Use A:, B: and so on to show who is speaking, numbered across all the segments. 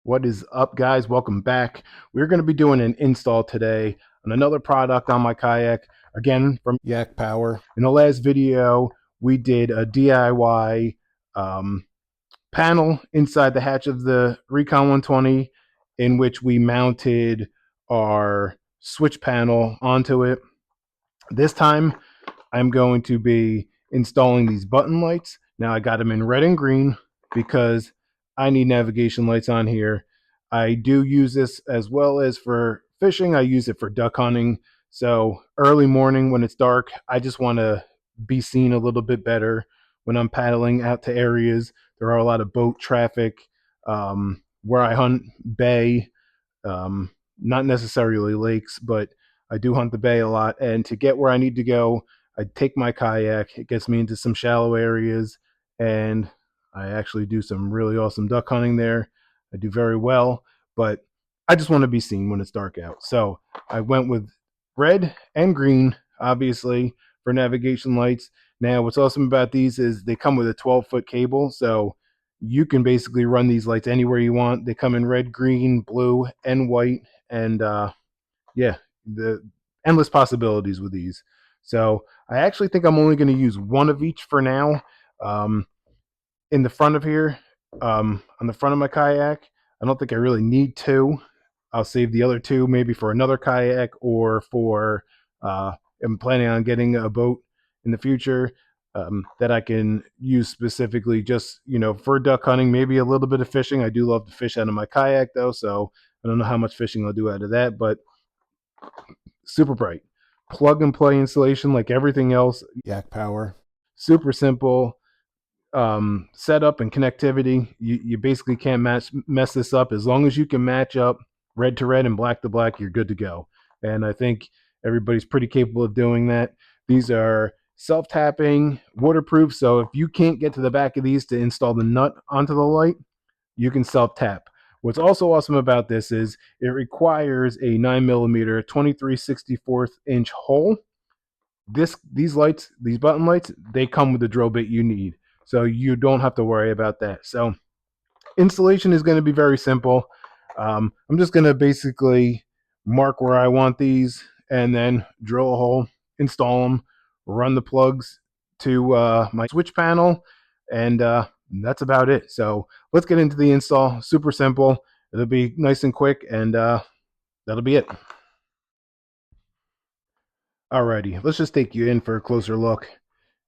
A: What is up, guys? Welcome back. We're going to be doing an install today on another product on my kayak, again from Yak Power. In the last video, we did a DIY panel inside the hatch of the Recon 120 in which we mounted our switch panel onto it. This time, I'm going to be installing these button lights. Now I got them in red and green because I need navigation lights on here. I do use this as well as for fishing. I use it for duck hunting. So early morning when it's dark, I just want to be seen a little bit better when I'm paddling out to areas. There are a lot of boat traffic where I hunt bay, not necessarily lakes, but I do hunt the bay a lot. And to get where I need to go, I take my kayak. It gets me into some shallow areas, and I actually do some really awesome duck hunting there. I do very well, but I just want to be seen when it's dark out. So I went with red and green, obviously, for navigation lights. Now, what's awesome about these is they come with a 12-foot cable, so you can basically run these lights anywhere you want. They come in red, green, blue, and white, and yeah, the endless possibilities with these. So I actually think I'm only going to use one of each for now. Um, in the front of here, on the front of my kayak, I don't think I really need two. I'll save the other two maybe for another kayak or for I'm planning on getting a boat in the future that I can use specifically just, for duck hunting, maybe a little bit of fishing. I do love to fish out of my kayak though, so I don't know how much fishing I'll do out of that, but super bright. Plug and play installation like everything else. Yak Power. Super simple setup and connectivity. You basically can't mess this up. As long as you can match up red to red and black to black, you're good to go. And I think everybody's pretty capable of doing that. These are self-tapping, waterproof. So if you can't get to the back of these to install the nut onto the light, you can self-tap. What's also awesome about this is it requires a 9mm 23/64 inch hole. These lights, these button lights, they come with the drill bit you need, so you don't have to worry about that. So installation is going to be very simple. I'm just going to basically mark where I want these and then drill a hole, install them, run the plugs to my switch panel, and that's about it. So let's get into the install. Super simple. It'll be nice and quick, and that'll be it. Alrighty, let's just take you in for a closer look.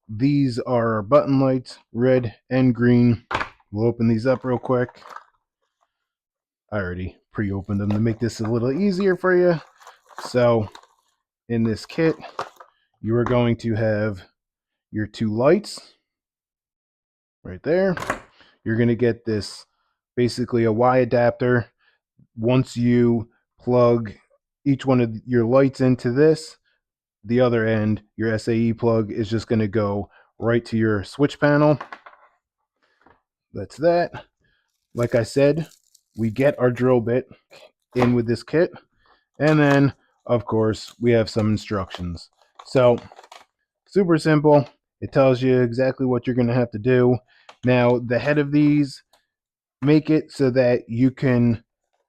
A: These are button lights, red and green. We'll open these up real quick. I already pre-opened them to make this a little easier for you. So in this kit, you are going to have your two lights right there. You're going to get this, basically a Y adapter. Once you plug each one of your lights into this, the other end, your SAE plug, is just going to go right to your switch panel. That's that. Like I said, we get our drill bit in with this kit, and then of course we have some instructions. So super simple. It tells you exactly what you're going to have to do. Now the head of these, make it so that you can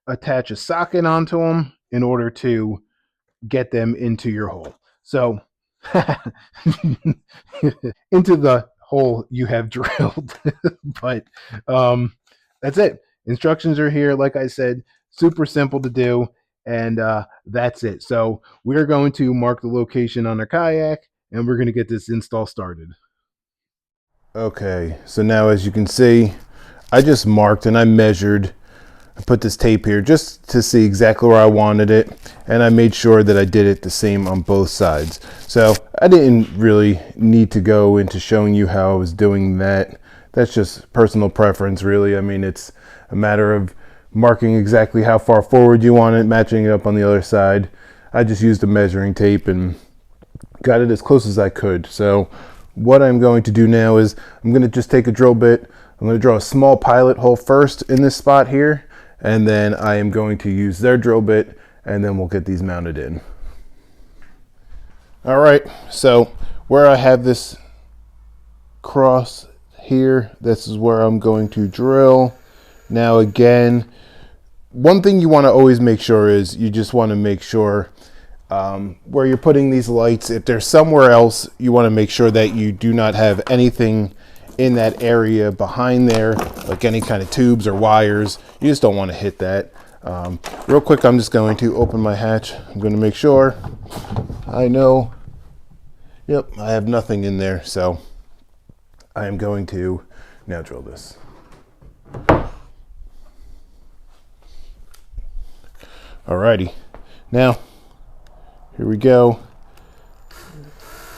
A: attach a socket onto them in order to get them into your hole. So into the hole you have drilled. But that's it. Instructions are here. Like I said, super simple to do, and that's it. So we're going to mark the location on our kayak, and we're going to get this install started. Okay, so now as you can see, I just marked and I measured. I put this tape here just to see exactly where I wanted it, and I made sure that I did it the same on both sides. So I didn't really need to go into showing you how I was doing that. That's just personal preference, really. I mean, it's a matter of marking exactly how far forward you want it, matching it up on the other side. I just used a measuring tape and got it as close as I could. So what I'm going to do now is I'm going to just take a drill bit. I'm going to draw a small pilot hole first in this spot here, and then I am going to use their drill bit, and then we'll get these mounted in. All right, so where I have this cross here, this is where I'm going to drill. Now again, one thing you want to always make sure is you just want to make sure where you're putting these lights, if there's somewhere else, you want to make sure that you do not have anything in that area behind there, like any kind of tubes or wires. You just don't want to hit that. Real quick, I'm just going to open my hatch. I'm going to make sure I know. Yep, I have nothing in there, so I am going to now drill this. Alrighty, now here we go.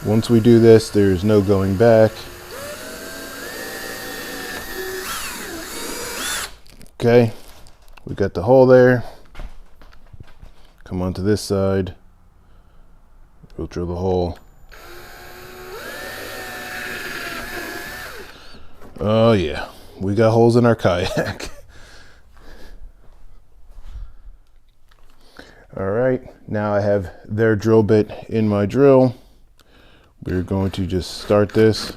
A: Once we do this, there's no going back. Okay, we got the hole there. Come onto this side. We'll drill the hole. Oh yeah, we got holes in our kayak. All right, now I have their drill bit in my drill. We're going to just start this.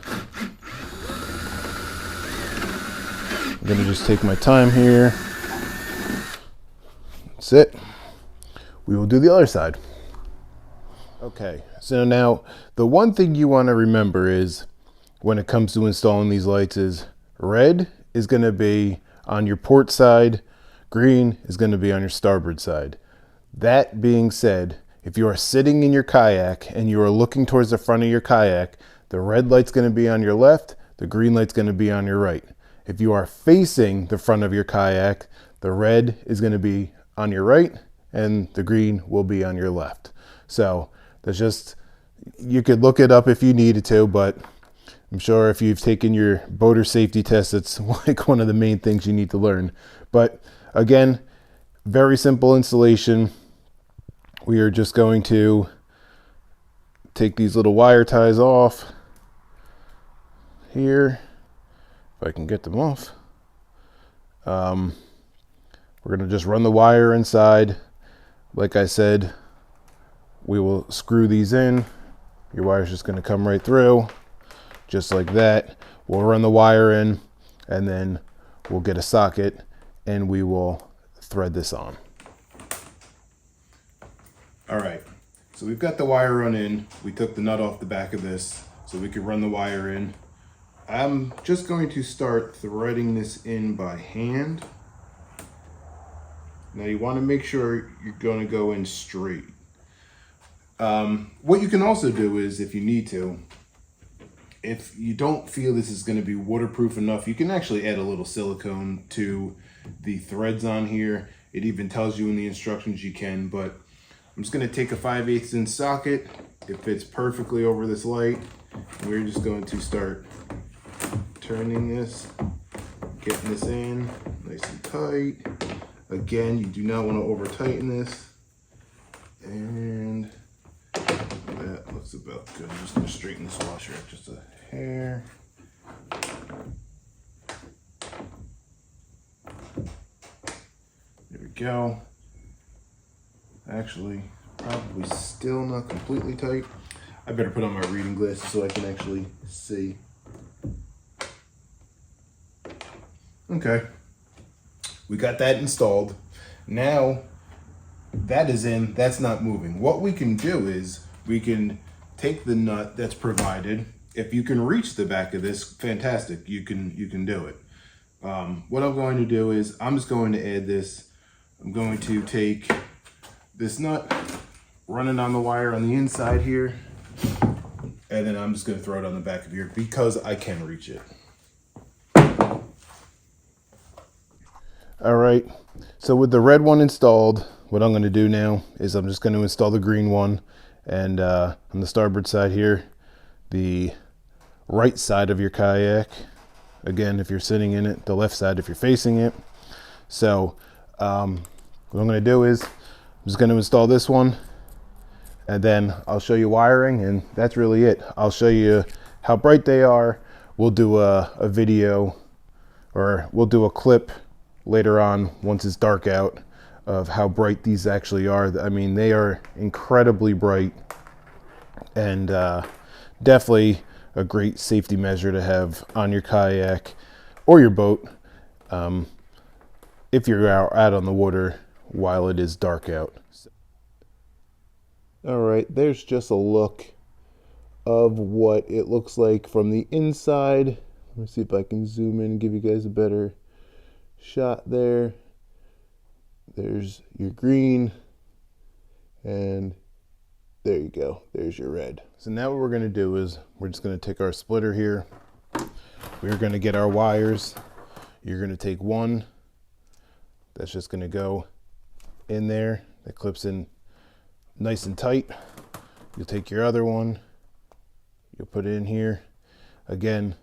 A: I'm going to just take my time here. That's it. We will do the other side. Okay, so now the one thing you want to remember is when it comes to installing these lights is red is going to be on your port side, green is going to be on your starboard side. That being said, if you are sitting in your kayak and you are looking towards the front of your kayak, the red light's going to be on your left, the green light's going to be on your right. If you are facing the front of your kayak, the red is going to be on your right and the green will be on your left. So that's just, you could look it up if you needed to, but I'm sure if you've taken your boater safety test, it's like one of the main things you need to learn. But again, very simple installation. We are just going to take these little wire ties off here, if I can get them off. We're going to just run the wire inside. Like I said, we will screw these in. Your wire's just going to come right through, just like that. We'll run the wire in, and then we'll get a socket, and we will thread this on. All right, so we've got the wire run in. We took the nut off the back of this so we could run the wire in. I'm just going to start threading this in by hand. Now you want to make sure you're going to go in straight. What you can also do is, if you need to, if you don't feel this is going to be waterproof enough, you can actually add a little silicone to the threads on here. It even tells you in the instructions you can, but I'm just going to take a 5/8 inch socket. It fits perfectly over this light. We're just going to start turning this, getting this in nice and tight. Again, you do not want to over tighten this. And that looks about good. I'm just going to straighten this washer up just a hair. There we go. Actually, probably still not completely tight. I better put on my reading glasses so I can actually see. Okay, we got that installed. Now that is in, that's not moving. What we can do is we can take the nut that's provided. If you can reach the back of this, fantastic, you can do it. What I'm going to do is I'm just going to add this. I'm going to take this nut, run it on the wire on the inside here, and then I'm just going to throw it on the back of here because I can reach it. All right, so with the red one installed, what I'm going to do now is I'm just going to install the green one, and on the starboard side here, the right side of your kayak. Again, if you're sitting in it, the left side if you're facing it. So what I'm going to do is I'm just going to install this one, and then I'll show you wiring, and that's really it. I'll show you how bright they are. We'll do a video, or we'll do a clip later on once it's dark out of how bright these actually are. I mean, they are incredibly bright, and definitely a great safety measure to have on your kayak or your boat. if you're out on the water while it is dark out. All right, there's just a look of what it looks like from the inside. Let me see if I can zoom in and give you guys a better shot there. There's your green, and there you go, there's your red. So now what we're gonna do is we're just gonna take our splitter here. We're gonna get our wires. You're gonna take one that's just gonna go in there, that clips in nice and tight. You'll take your other one, you'll put it in here. Again,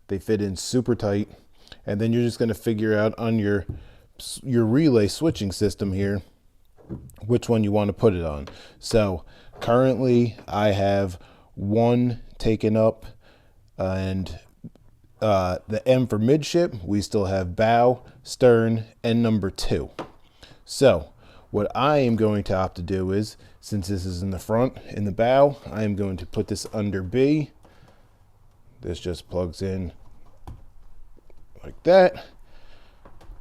A: they fit in super tight. And then you're just gonna figure out on your relay switching system here which one you want to put it on. So currently I have one taken up, and the M for midship, we still have bow, stern, and number 2. So what I am going to opt to do is, since this is in the front, in the bow, I am going to put this under B. This just plugs in like that,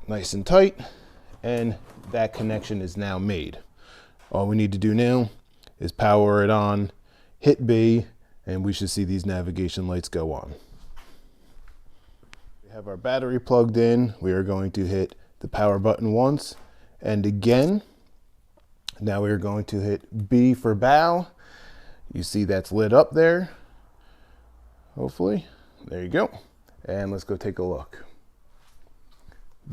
A: nice and tight, and that connection is now made. All we need to do now is power it on, hit B, and we should see these navigation lights go on. We have our battery plugged in. We are going to hit the power button once and again. Now we are going to hit B for bow. You see that's lit up there, hopefully. There you go. And let's go take a look.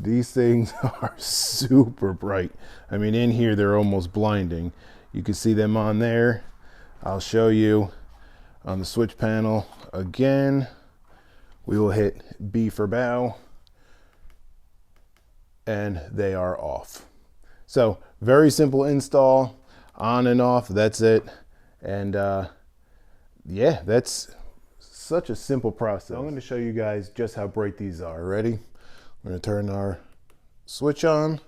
A: These things are super bright. I mean, in here, they're almost blinding. You can see them on there. I'll show you on the switch panel again. We will hit B for bow, and they are off. So very simple install, on and off, that's it. And yeah, that's such a simple process. I'm going to show you guys just how bright these are. Ready? We're going to turn our switch on.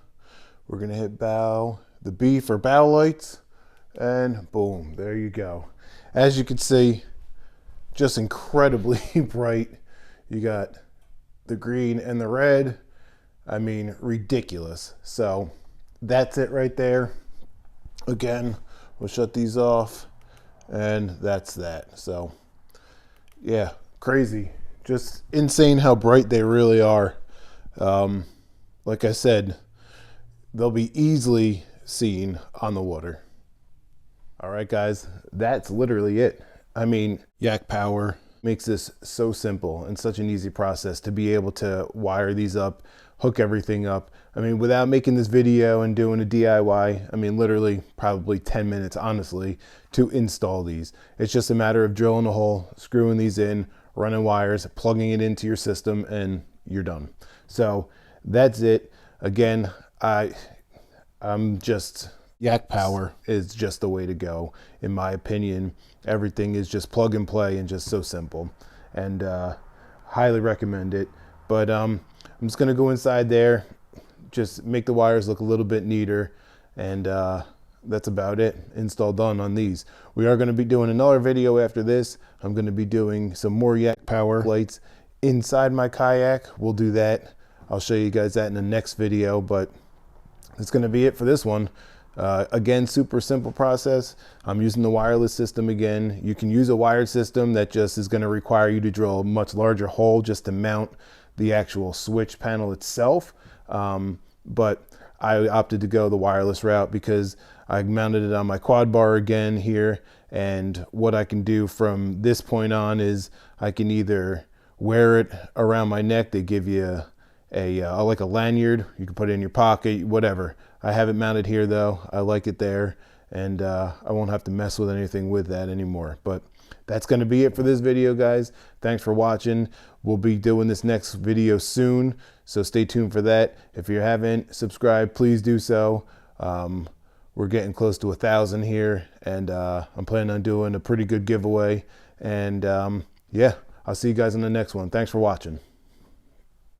A: We're going to hit bow, the B for bow lights, and boom, there you go. As you can see, just incredibly bright. You got the green and the red. I mean, ridiculous. So that's it right there. Again, we'll shut these off, and that's that. So yeah, crazy. Just insane how bright they really are. Like I said, they'll be easily seen on the water. All right, guys, that's literally it. I mean, Yak Power makes this so simple and such an easy process to be able to wire these up, hook everything up. I mean, without making this video and doing a DIY, I mean, literally probably 10 minutes, honestly, to install these. It's just a matter of drilling a hole, screwing these in, running wires, plugging it into your system, and you're done. So that's it. Again, I'm just, Yak Power is just the way to go, in my opinion. Everything is just plug and play and just so simple, and highly recommend it. But I'm just gonna go inside there, just make the wires look a little bit neater, and that's about it. Install done on these. We are going to be doing another video after this. I'm going to be doing some more Yak Power lights inside my kayak. We'll do that. I'll show you guys that in the next video, but that's going to be it for this one. Again, super simple process. I'm using the wireless system again. You can use a wired system that just is going to require you to drill a much larger hole just to mount the actual switch panel itself. But I opted to go the wireless route because I mounted it on my quad bar again here, and what I can do from this point on is I can either wear it around my neck. They give you like a lanyard. You can put it in your pocket, whatever. I have it mounted here though. I like it there, and I won't have to mess with anything with that anymore. But that's going to be it for this video, guys. Thanks for watching. We'll be doing this next video soon, so stay tuned for that. If you haven't subscribed, please do so. We're getting close to 1,000 here, and I'm planning on doing a pretty good giveaway. And yeah, I'll see you guys in the next one. Thanks for watching.